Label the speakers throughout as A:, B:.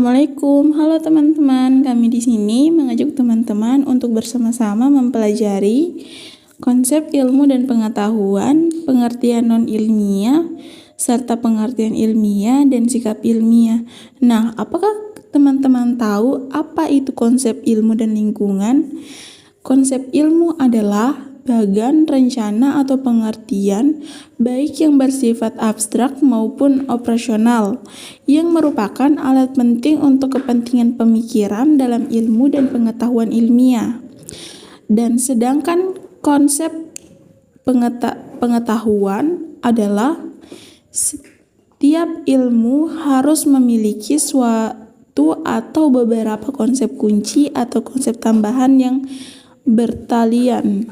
A: Assalamualaikum, halo teman-teman. Kami di sini mengajak teman-teman untuk bersama-sama mempelajari konsep ilmu dan pengetahuan, pengertian non-ilmiah, serta pengertian ilmiah dan sikap ilmiah. Nah, apakah teman-teman tahu apa itu konsep ilmu dan lingkungan? Konsep ilmu adalah bagan, rencana, atau pengertian, baik yang bersifat abstrak maupun operasional, yang merupakan alat penting untuk kepentingan pemikiran dalam ilmu dan pengetahuan ilmiah. Dan sedangkan konsep pengetahuan adalah setiap ilmu harus memiliki suatu atau beberapa konsep kunci atau konsep tambahan yang bertalian.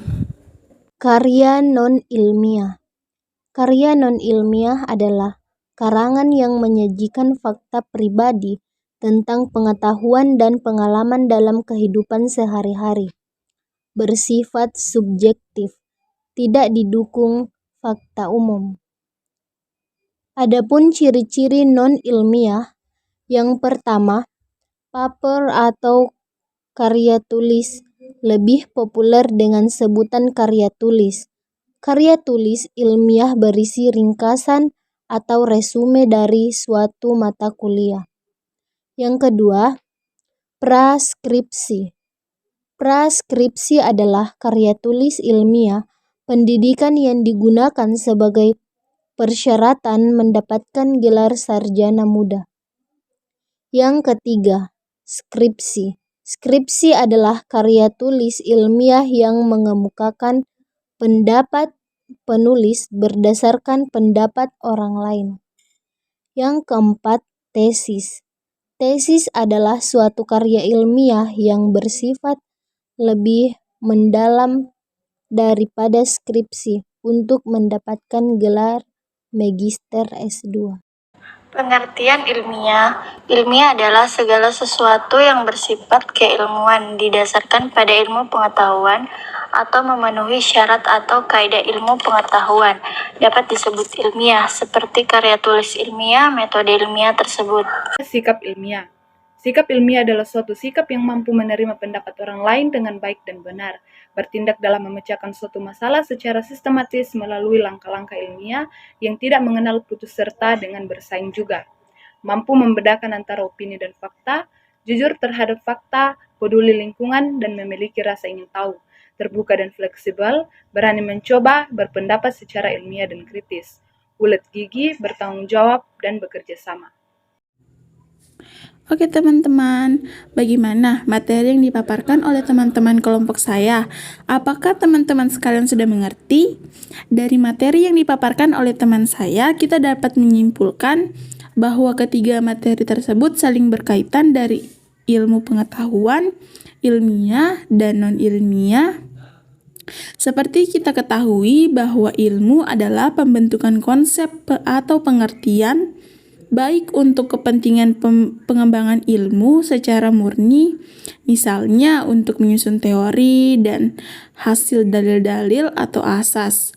B: Karya non-ilmiah. Karya non-ilmiah adalah karangan yang menyajikan fakta pribadi tentang pengetahuan dan pengalaman dalam kehidupan sehari-hari. Bersifat subjektif, tidak didukung fakta umum. Adapun ciri-ciri non-ilmiah, yang pertama, paper atau karya tulis, lebih populer dengan sebutan karya tulis. Karya tulis ilmiah berisi ringkasan atau resume dari suatu mata kuliah. Yang kedua, praskripsi. Praskripsi adalah karya tulis ilmiah pendidikan yang digunakan sebagai persyaratan mendapatkan gelar sarjana muda. Yang ketiga, skripsi. Skripsi adalah karya tulis ilmiah yang mengemukakan pendapat penulis berdasarkan pendapat orang lain. Yang keempat, tesis. Tesis adalah suatu karya ilmiah yang bersifat lebih mendalam daripada skripsi untuk mendapatkan gelar magister S2.
C: Pengertian ilmiah. Ilmiah adalah segala sesuatu yang bersifat keilmuan didasarkan pada ilmu pengetahuan atau memenuhi syarat atau kaidah ilmu pengetahuan. Dapat disebut ilmiah, seperti karya tulis ilmiah, metode ilmiah tersebut.
D: Sikap ilmiah. Sikap ilmiah adalah suatu sikap yang mampu menerima pendapat orang lain dengan baik dan benar, bertindak dalam memecahkan suatu masalah secara sistematis melalui langkah-langkah ilmiah yang tidak mengenal putus serta dengan bersaing juga, mampu membedakan antara opini dan fakta, jujur terhadap fakta, peduli lingkungan, dan memiliki rasa ingin tahu, terbuka dan fleksibel, berani mencoba, berpendapat secara ilmiah dan kritis, ulet gigi, bertanggung jawab, dan bekerja sama.
A: Oke teman-teman, bagaimana materi yang dipaparkan oleh teman-teman kelompok saya? Apakah teman-teman sekalian sudah mengerti? Dari materi yang dipaparkan oleh teman saya, kita dapat menyimpulkan bahwa ketiga materi tersebut saling berkaitan dari ilmu pengetahuan, ilmiah, dan non-ilmiah. Seperti kita ketahui bahwa ilmu adalah pembentukan konsep atau pengertian baik untuk kepentingan pengembangan ilmu secara murni, misalnya untuk menyusun teori dan hasil dalil-dalil atau asas,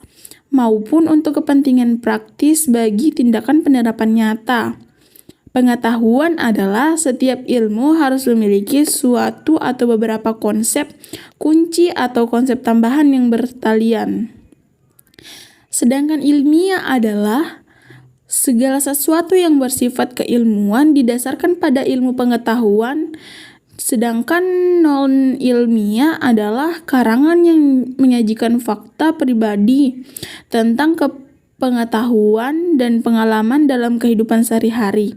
A: maupun untuk kepentingan praktis bagi tindakan penerapan nyata. Pengetahuan adalah setiap ilmu harus memiliki suatu atau beberapa konsep kunci atau konsep tambahan yang bertalian. Sedangkan ilmiah adalah segala sesuatu yang bersifat keilmuan didasarkan pada ilmu pengetahuan, sedangkan non-ilmiah adalah karangan yang menyajikan fakta pribadi tentang pengetahuan dan pengalaman dalam kehidupan sehari-hari.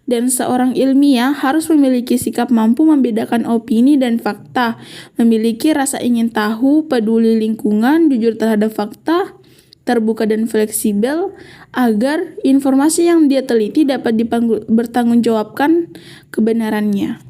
A: Dan seorang ilmiah harus memiliki sikap mampu membedakan opini dan fakta, memiliki rasa ingin tahu, peduli lingkungan, jujur terhadap fakta, terbuka dan fleksibel, agar informasi yang dia teliti dapat bertanggungjawabkan kebenarannya.